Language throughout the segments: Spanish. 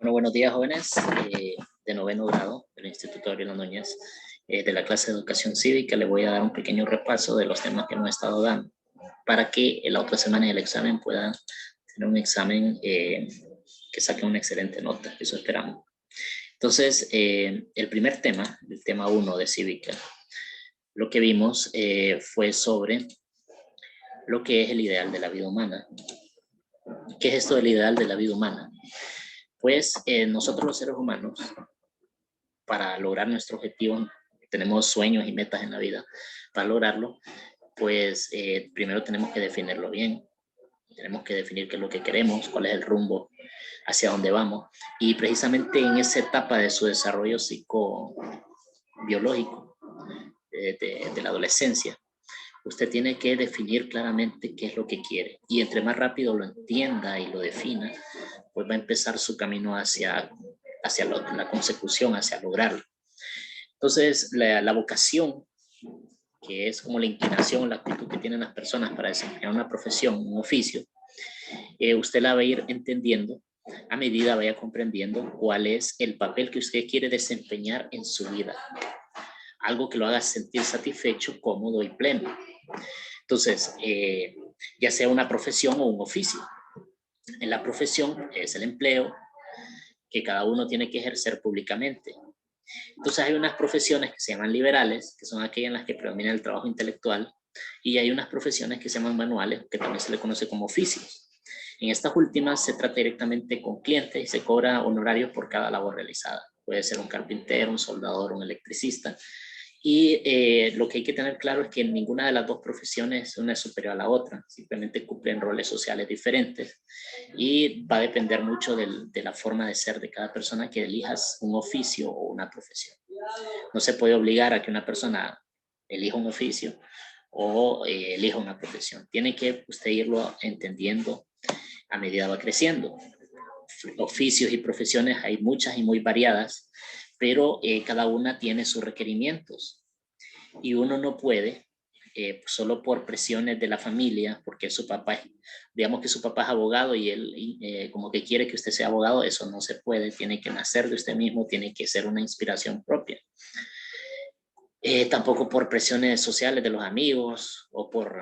Bueno, buenos días, jóvenes de noveno grado del Instituto Gabriel Ordóñez. De la clase de Educación Cívica les voy a dar un pequeño repaso de los temas que hemos estado dando para que la otra semana en el examen puedan tener un examen que saque una excelente nota, eso esperamos. Entonces, el primer tema, el tema 1 de Cívica, lo que vimos fue sobre lo que es el ideal de la vida humana. ¿Qué es esto del ideal de la vida humana? Pues nosotros los seres humanos, para lograr nuestro objetivo, tenemos sueños y metas en la vida. Para lograrlo, pues primero tenemos que definirlo bien. Tenemos que definir qué es lo que queremos, cuál es el rumbo, hacia dónde vamos. Y precisamente en esa etapa de su desarrollo psicobiológico, de la adolescencia, usted tiene que definir claramente qué es lo que quiere. Y entre más rápido lo entienda y lo defina, pues va a empezar su camino hacia la consecución, hacia lograrlo. Entonces, la vocación, que es como la inclinación, la actitud que tienen las personas para desempeñar una profesión, un oficio, usted la va a ir entendiendo a medida vaya comprendiendo cuál es el papel que usted quiere desempeñar en su vida. Algo que lo haga sentir satisfecho, cómodo y pleno. Entonces, ya sea una profesión o un oficio. En la profesión es el empleo que cada uno tiene que ejercer públicamente. Entonces hay unas profesiones que se llaman liberales, que son aquellas en las que predomina el trabajo intelectual, y hay unas profesiones que se llaman manuales, que también se le conoce como oficios. En estas últimas se trata directamente con clientes y se cobra honorarios por cada labor realizada. Puede ser un carpintero, un soldador, un electricista. Y lo que hay que tener claro es que ninguna de las dos profesiones una es superior a la otra, simplemente cumplen roles sociales diferentes y va a depender mucho de la forma de ser de cada persona que elijas un oficio o una profesión. No se puede obligar a que una persona elija un oficio o elija una profesión. Tiene que usted irlo entendiendo a medida va creciendo. Oficios y profesiones hay muchas y muy variadas, pero cada una tiene sus requerimientos y uno no puede, solo por presiones de la familia, porque su papá, digamos que su papá es abogado y él como que quiere que usted sea abogado, eso no se puede, tiene que nacer de usted mismo, tiene que ser una inspiración propia. Tampoco por presiones sociales de los amigos o por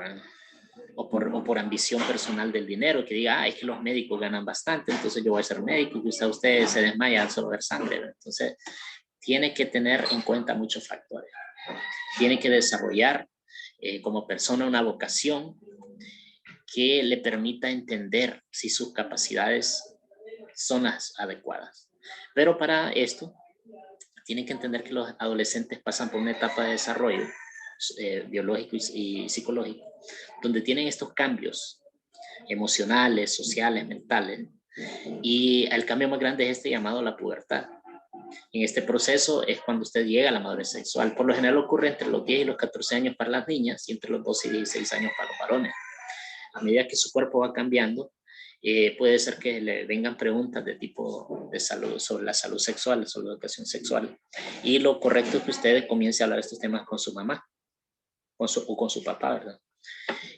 ambición personal del dinero, que diga, es que los médicos ganan bastante, entonces yo voy a ser médico y quizá usted se desmaya al solo ver sangre. Entonces, tiene que tener en cuenta muchos factores. Tiene que desarrollar como persona una vocación que le permita entender si sus capacidades son las adecuadas. Pero para esto, tienen que entender que los adolescentes pasan por una etapa de desarrollo biológico y psicológico, donde tienen estos cambios emocionales, sociales, mentales, y el cambio más grande es este llamado la pubertad. En este proceso es cuando usted llega a la madurez sexual. Por lo general ocurre entre los 10 y los 14 años para las niñas y entre los 12 y 16 años para los varones. A medida que su cuerpo va cambiando, puede ser que le vengan preguntas de tipo de salud, sobre la salud sexual, sobre la educación sexual. Y lo correcto es que usted comience a hablar de estos temas con su mamá o con su papá, ¿verdad?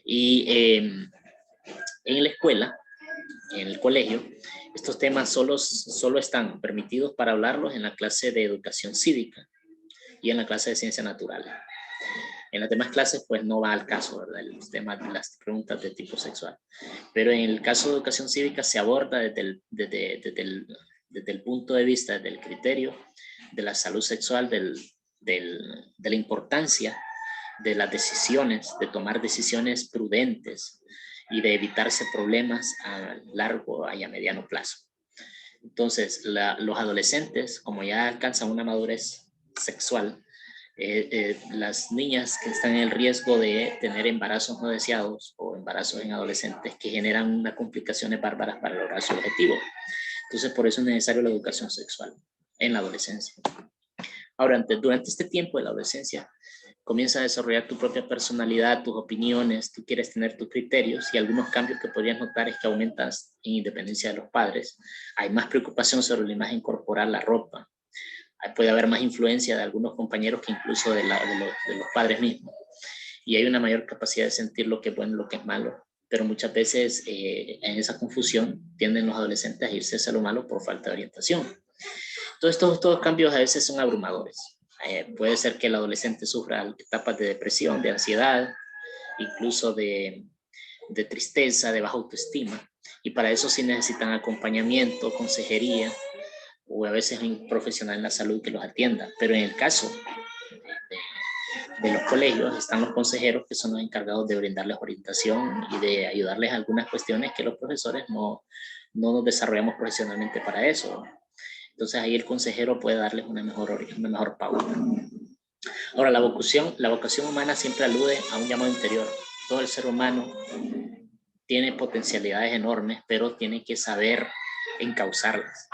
Y en la escuela, en el colegio, estos temas solo están permitidos para hablarlos en la clase de educación cívica y en la clase de ciencias naturales. En las demás clases, pues no va al caso, ¿verdad? Los temas de las preguntas de tipo sexual. Pero en el caso de educación cívica se aborda desde el punto de vista, desde el criterio de la salud sexual, de la importancia de las decisiones, de tomar decisiones prudentes y de evitarse problemas a largo y a mediano plazo. Entonces, los adolescentes, como ya alcanzan una madurez sexual, las niñas que están en el riesgo de tener embarazos no deseados o embarazos en adolescentes que generan unas complicaciones bárbaras para lograr su objetivo. Entonces, por eso es necesario la educación sexual en la adolescencia. Ahora, durante este tiempo de la adolescencia, comienza a desarrollar tu propia personalidad, tus opiniones, tú quieres tener tus criterios y algunos cambios que podrías notar es que aumentas en independencia de los padres. Hay más preocupación sobre la imagen corporal, la ropa. Puede haber más influencia de algunos compañeros que incluso de los padres mismos. Y hay una mayor capacidad de sentir lo que es bueno y lo que es malo, pero muchas veces en esa confusión tienden los adolescentes a irse hacia lo malo por falta de orientación. Entonces estos cambios a veces son abrumadores. Puede ser que el adolescente sufra etapas de depresión, de ansiedad, incluso de tristeza, de baja autoestima, y para eso sí necesitan acompañamiento, consejería, o a veces un profesional en la salud que los atienda. Pero en el caso de los colegios están los consejeros, que son los encargados de brindarles orientación y de ayudarles a algunas cuestiones que los profesores no nos desarrollamos profesionalmente para eso. Entonces ahí el consejero puede darles una mejor pauta. Ahora, la vocación humana siempre alude a un llamado interior. Todo el ser humano tiene potencialidades enormes, pero tiene que saber encauzarlas.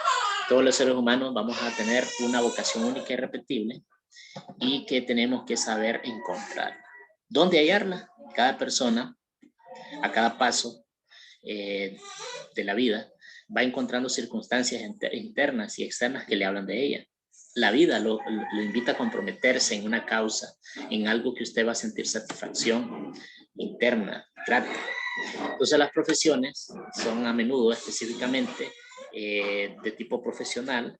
Todos los seres humanos vamos a tener una vocación única y irrepetible, y que tenemos que saber encontrarla. ¿Dónde hallarla? Cada persona, a cada paso de la vida, va encontrando circunstancias internas y externas que le hablan de ella. La vida lo invita a comprometerse en una causa, en algo que usted va a sentir satisfacción interna, grata. Entonces las profesiones son a menudo específicamente de tipo profesional,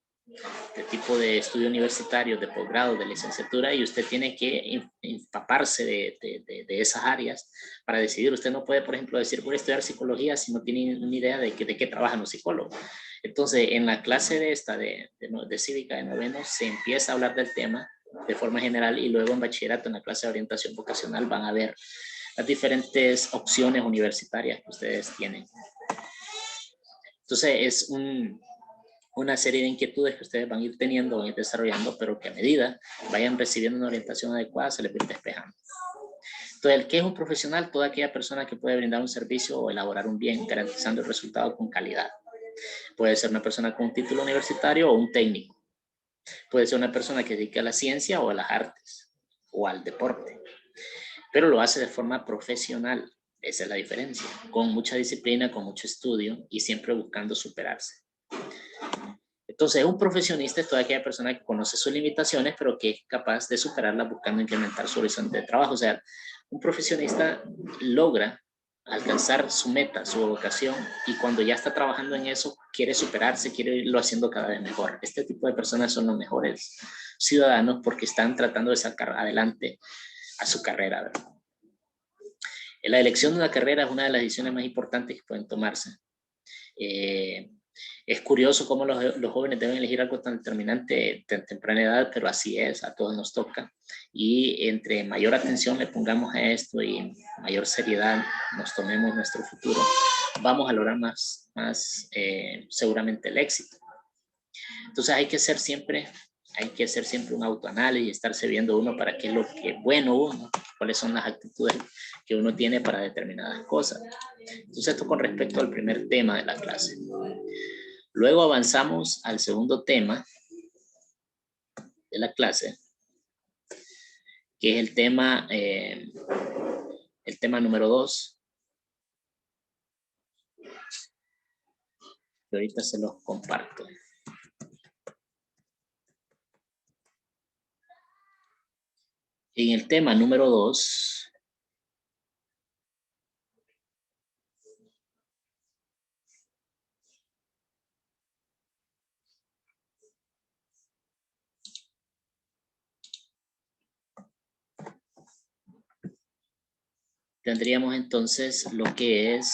de tipo de estudio universitario, de posgrado, de licenciatura, y usted tiene que empaparse de esas áreas para decidir. Usted no puede, por ejemplo, decir voy a estudiar psicología si no tiene una idea de qué trabajan los psicólogos. Entonces, en la clase de cívica de noveno se empieza a hablar del tema de forma general, y luego en bachillerato, en la clase de orientación vocacional, van a ver las diferentes opciones universitarias que ustedes tienen. Entonces, es una serie de inquietudes que ustedes van a ir teniendo, van a ir desarrollando, pero que a medida vayan recibiendo una orientación adecuada se les va a ir despejando. Entonces, ¿qué es un profesional? Toda aquella persona que puede brindar un servicio o elaborar un bien garantizando el resultado con calidad. Puede ser una persona con un título universitario o un técnico. Puede ser una persona que se dedica a la ciencia o a las artes o al deporte, pero lo hace de forma profesional. Esa es la diferencia, con mucha disciplina, con mucho estudio y siempre buscando superarse. Entonces, un profesionista es toda aquella persona que conoce sus limitaciones, pero que es capaz de superarlas buscando incrementar su horizonte de trabajo. O sea, un profesionista logra alcanzar su meta, su vocación, y cuando ya está trabajando en eso, quiere superarse, quiere irlo haciendo cada vez mejor. Este tipo de personas son los mejores ciudadanos porque están tratando de sacar adelante a su carrera, ¿verdad? La elección de una carrera es una de las decisiones más importantes que pueden tomarse. Es curioso cómo los jóvenes deben elegir algo tan determinante de temprana edad, pero así es, a todos nos toca. Y entre mayor atención le pongamos a esto y mayor seriedad nos tomemos nuestro futuro, vamos a lograr más seguramente el éxito. Entonces hay que hacer siempre un autoanálisis y estarse viendo uno para qué es lo que es bueno uno, cuáles son las actitudes que uno tiene para determinadas cosas. Entonces esto con respecto al primer tema de la clase. Luego avanzamos al segundo tema de la clase, que es el tema número 2, que ahorita se los comparto. En el tema número 2, tendríamos entonces lo que es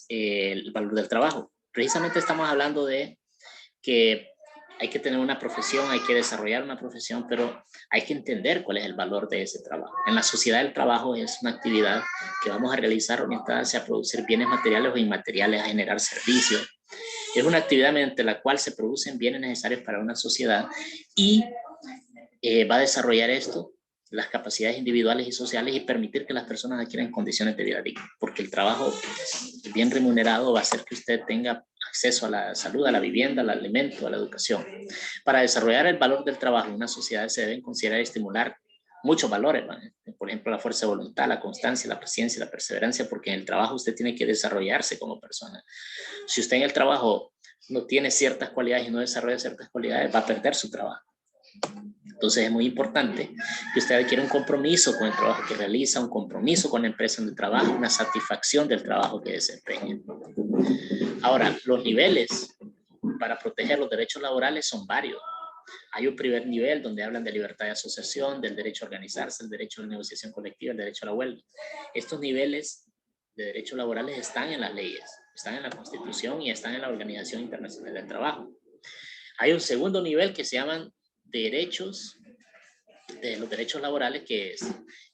el valor del trabajo. Precisamente estamos hablando de que hay que tener una profesión, hay que desarrollar una profesión, pero hay que entender cuál es el valor de ese trabajo. En la sociedad del trabajo es una actividad que vamos a realizar orientada hacia producir bienes materiales o inmateriales, a generar servicios. Es una actividad mediante la cual se producen bienes necesarios para una sociedad y va a desarrollar esto, las capacidades individuales y sociales, y permitir que las personas adquieran condiciones de vida digna, porque el trabajo bien remunerado va a hacer que usted tenga acceso a la salud, a la vivienda, al alimento, a la educación. Para desarrollar el valor del trabajo en una sociedad se deben considerar y estimular muchos valores, ¿no? Por ejemplo, la fuerza de voluntad, la constancia, la paciencia, la perseverancia, porque en el trabajo usted tiene que desarrollarse como persona. Si usted en el trabajo no tiene ciertas cualidades y no desarrolla ciertas cualidades, va a perder su trabajo. Entonces es muy importante que usted adquiera un compromiso con el trabajo que realiza, un compromiso con la empresa donde trabaja, una satisfacción del trabajo que desempeña. Ahora, los niveles para proteger los derechos laborales son varios. Hay un primer nivel donde hablan de libertad de asociación, del derecho a organizarse, el derecho a la negociación colectiva, el derecho a la huelga. Estos niveles de derechos laborales están en las leyes, están en la Constitución y están en la Organización Internacional del Trabajo. Hay un segundo nivel que se llaman derechos, de los derechos laborales, que es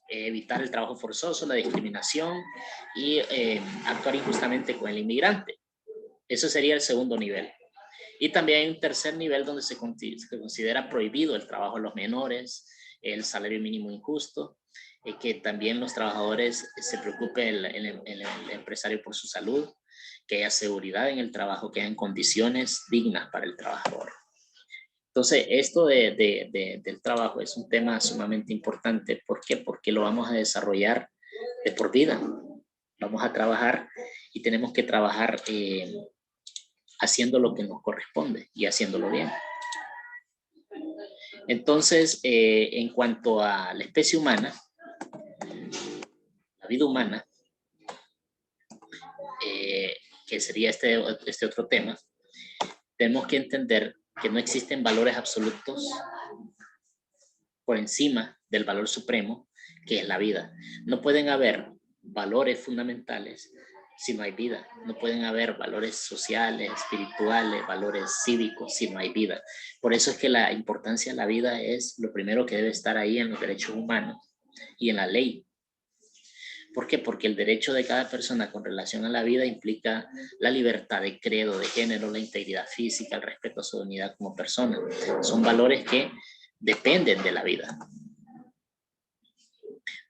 evitar el trabajo forzoso, la discriminación y actuar injustamente con el inmigrante. Eso sería el segundo nivel. Y también hay un tercer nivel donde se considera prohibido el trabajo de los menores, el salario mínimo injusto, que también los trabajadores se preocupe el empresario por su salud, que haya seguridad en el trabajo, que hayan condiciones dignas para el trabajador. Entonces, esto del trabajo es un tema sumamente importante. ¿Por qué? Porque lo vamos a desarrollar de por vida. Vamos a trabajar y tenemos que trabajar haciendo lo que nos corresponde y haciéndolo bien. Entonces, en cuanto a la especie humana, la vida humana, que sería este otro tema, tenemos que entender que no existen valores absolutos por encima del valor supremo, que es la vida. No pueden haber valores fundamentales si no hay vida. No pueden haber valores sociales, espirituales, valores cívicos si no hay vida. Por eso es que la importancia de la vida es lo primero que debe estar ahí en los derechos humanos y en la ley. ¿Por qué? Porque el derecho de cada persona con relación a la vida implica la libertad de credo, de género, la integridad física, el respeto a su dignidad como persona. Son valores que dependen de la vida.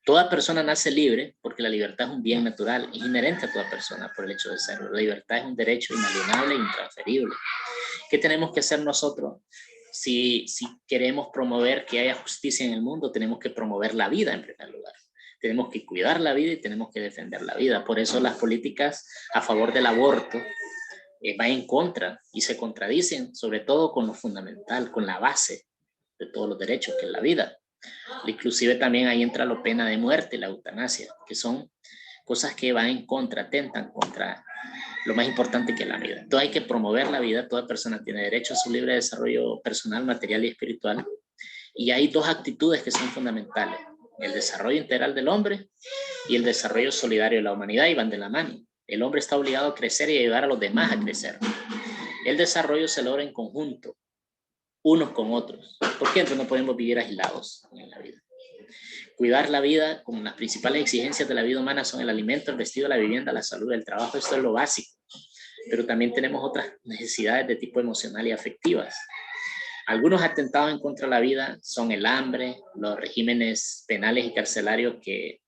Toda persona nace libre porque la libertad es un bien natural, es inherente a toda persona por el hecho de serlo. La libertad es un derecho inalienable e intransferible. ¿Qué tenemos que hacer nosotros? Si queremos promover que haya justicia en el mundo, tenemos que promover la vida en primer lugar. Tenemos que cuidar la vida y tenemos que defender la vida. Por eso las políticas a favor del aborto van en contra y se contradicen, sobre todo con lo fundamental, con la base de todos los derechos, que es la vida. Inclusive también ahí entra la pena de muerte y la eutanasia, que son cosas que van en contra, atentan contra lo más importante que es la vida. Entonces hay que promover la vida. Toda persona tiene derecho a su libre desarrollo personal, material y espiritual. Y hay dos actitudes que son fundamentales: el desarrollo integral del hombre y el desarrollo solidario de la humanidad, y van de la mano. El hombre está obligado a crecer y ayudar a los demás a crecer. El desarrollo se logra en conjunto, unos con otros. ¿Por qué? Entonces no podemos vivir aislados en la vida. Cuidar la vida, como las principales exigencias de la vida humana son el alimento, el vestido, la vivienda, la salud, el trabajo. Esto es lo básico. Pero también tenemos otras necesidades de tipo emocional y afectivas. Algunos atentados en contra de la vida son el hambre, los regímenes penales y carcelarios que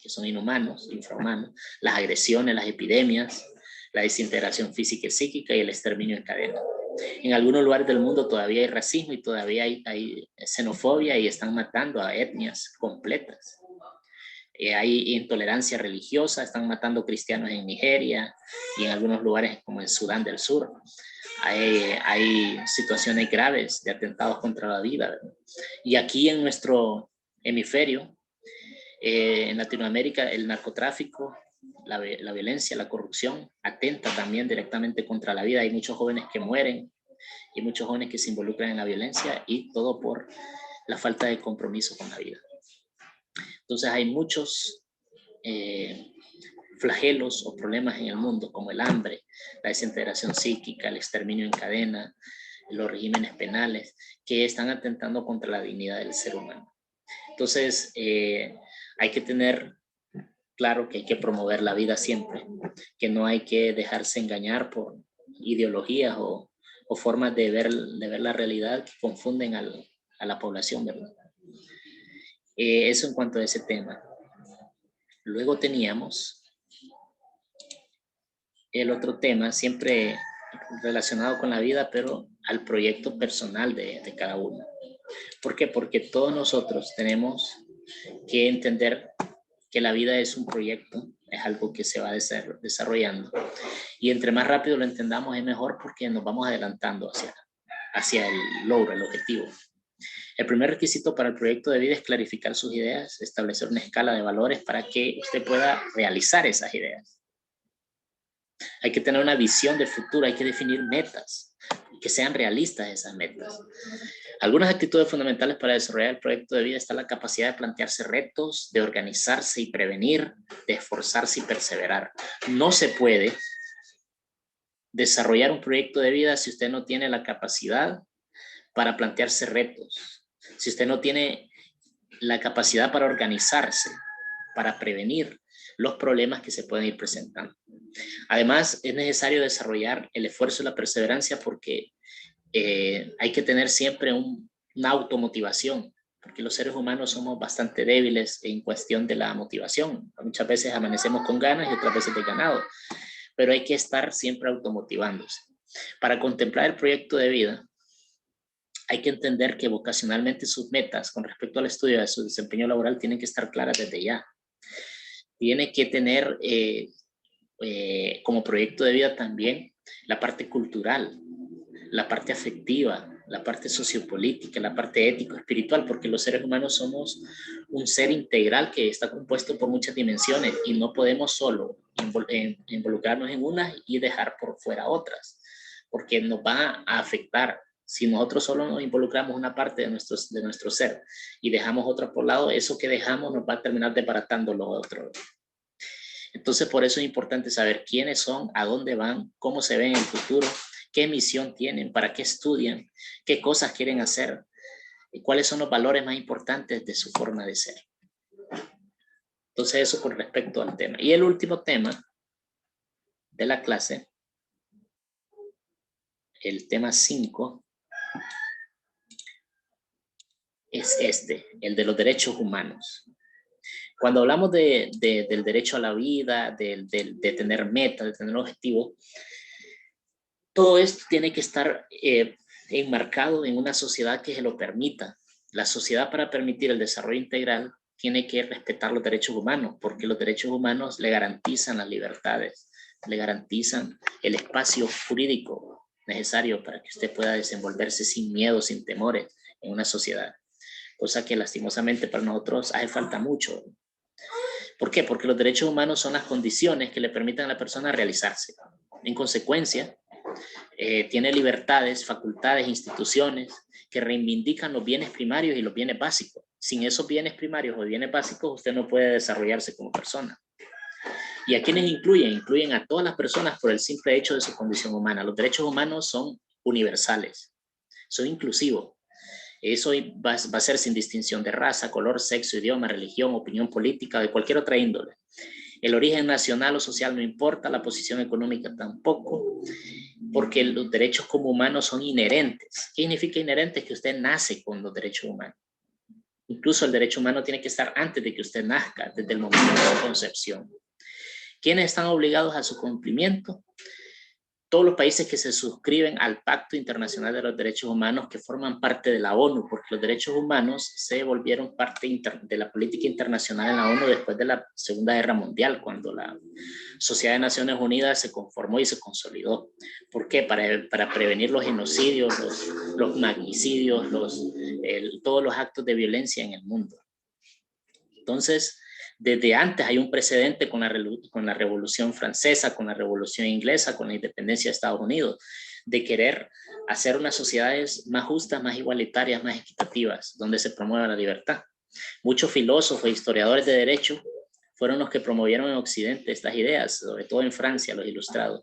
son inhumanos, infrahumanos, las agresiones, las epidemias, la desintegración física y psíquica y el exterminio en cadena. En algunos lugares del mundo todavía hay racismo y todavía hay xenofobia y están matando a etnias completas. Hay intolerancia religiosa, están matando cristianos en Nigeria y en algunos lugares como en Sudán del Sur. Hay situaciones graves de atentados contra la vida, ¿verdad? Y aquí en nuestro hemisferio, en Latinoamérica, el narcotráfico, la violencia, la corrupción atenta también directamente contra la vida. Hay muchos jóvenes que mueren y muchos jóvenes que se involucran en la violencia, y todo por la falta de compromiso con la vida. Entonces hay muchos flagelos o problemas en el mundo, como el hambre, la desintegración psíquica, el exterminio en cadena, los regímenes penales, que están atentando contra la dignidad del ser humano. Entonces hay que tener claro que hay que promover la vida siempre, que no hay que dejarse engañar por ideologías o formas de ver la realidad que confunden a la población, ¿verdad? Eso en cuanto a ese tema. Luego teníamos el otro tema, siempre relacionado con la vida, pero al proyecto personal de cada uno. ¿Por qué? Porque todos nosotros tenemos que entender que la vida es un proyecto, es algo que se va desarrollando. Y entre más rápido lo entendamos es mejor porque nos vamos adelantando hacia el logro, el objetivo. El primer requisito para el proyecto de vida es clarificar sus ideas, establecer una escala de valores para que usted pueda realizar esas ideas. Hay que tener una visión de futuro, hay que definir metas, que sean realistas esas metas. Algunas actitudes fundamentales para desarrollar el proyecto de vida está la capacidad de plantearse retos, de organizarse y prevenir, de esforzarse y perseverar. No se puede desarrollar un proyecto de vida si usted no tiene la capacidad para plantearse retos, si usted no tiene la capacidad para organizarse, para prevenir los problemas que se pueden ir presentando. Además, es necesario desarrollar el esfuerzo y la perseverancia porque hay que tener siempre una automotivación, porque los seres humanos somos bastante débiles en cuestión de la motivación. Muchas veces amanecemos con ganas y otras veces desganados, pero hay que estar siempre automotivándose. Para contemplar el proyecto de vida, hay que entender que vocacionalmente sus metas con respecto al estudio de su desempeño laboral tienen que estar claras desde ya. Tiene que tener como proyecto de vida también la parte cultural, la parte afectiva, la parte sociopolítica, la parte ético-espiritual, porque los seres humanos somos un ser integral que está compuesto por muchas dimensiones y no podemos solo involucrarnos en unas y dejar por fuera otras, porque nos va a afectar. Si nosotros solo nos involucramos una parte de nuestro ser y dejamos otra por lado, eso que dejamos nos va a terminar desbaratando lo otro. Entonces, por eso es importante saber quiénes son, a dónde van, cómo se ven en el futuro, qué misión tienen, para qué estudian, qué cosas quieren hacer y cuáles son los valores más importantes de su forma de ser. Entonces, eso con respecto al tema. Y el último tema de la clase, el tema 5, es el de los derechos humanos. Cuando hablamos del derecho a la vida, de tener metas, de tener objetivos, todo esto tiene que estar enmarcado en una sociedad que se lo permita. La sociedad, para permitir el desarrollo integral, tiene que respetar los derechos humanos, porque los derechos humanos le garantizan las libertades, le garantizan el espacio jurídico necesario para que usted pueda desenvolverse sin miedo, sin temores en una sociedad. Cosa que lastimosamente para nosotros hace falta mucho. ¿Por qué? Porque los derechos humanos son las condiciones que le permitan a la persona realizarse. En consecuencia, tiene libertades, facultades, instituciones que reivindican los bienes primarios y los bienes básicos. Sin esos bienes primarios o bienes básicos, usted no puede desarrollarse como persona. ¿Y a quiénes incluyen? Incluyen a todas las personas por el simple hecho de su condición humana. Los derechos humanos son universales, son inclusivos. Eso va a ser sin distinción de raza, color, sexo, idioma, religión, opinión política, de cualquier otra índole. El origen nacional o social no importa, la posición económica tampoco, porque los derechos como humanos son inherentes. ¿Qué significa inherentes? Que usted nace con los derechos humanos. Incluso el derecho humano tiene que estar antes de que usted nazca, desde el momento de su concepción. ¿Quiénes están obligados a su cumplimiento? Todos los países que se suscriben al Pacto Internacional de los Derechos Humanos, que forman parte de la ONU, porque los derechos humanos se volvieron parte de la política internacional en la ONU después de la Segunda Guerra Mundial, cuando la Sociedad de Naciones Unidas se conformó y se consolidó. ¿Por qué? Para prevenir los genocidios, los magnicidios, todos los actos de violencia en el mundo. Entonces, desde antes hay un precedente con la Revolución Francesa, con la Revolución Inglesa, con la independencia de Estados Unidos, de querer hacer unas sociedades más justas, más igualitarias, más equitativas, donde se promueva la libertad. Muchos filósofos e historiadores de derecho fueron los que promovieron en Occidente estas ideas, sobre todo en Francia, los ilustrados.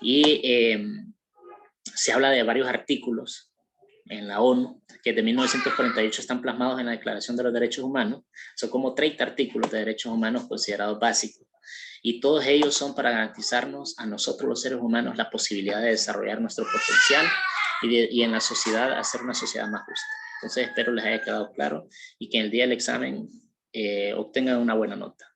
Y se habla de varios artículos en la ONU, que de 1948 están plasmados en la Declaración de los Derechos Humanos. Son como 30 artículos de derechos humanos considerados básicos. Y todos ellos son para garantizarnos a nosotros los seres humanos la posibilidad de desarrollar nuestro potencial y en la sociedad hacer una sociedad más justa. Entonces espero les haya quedado claro y que en el día del examen obtengan una buena nota.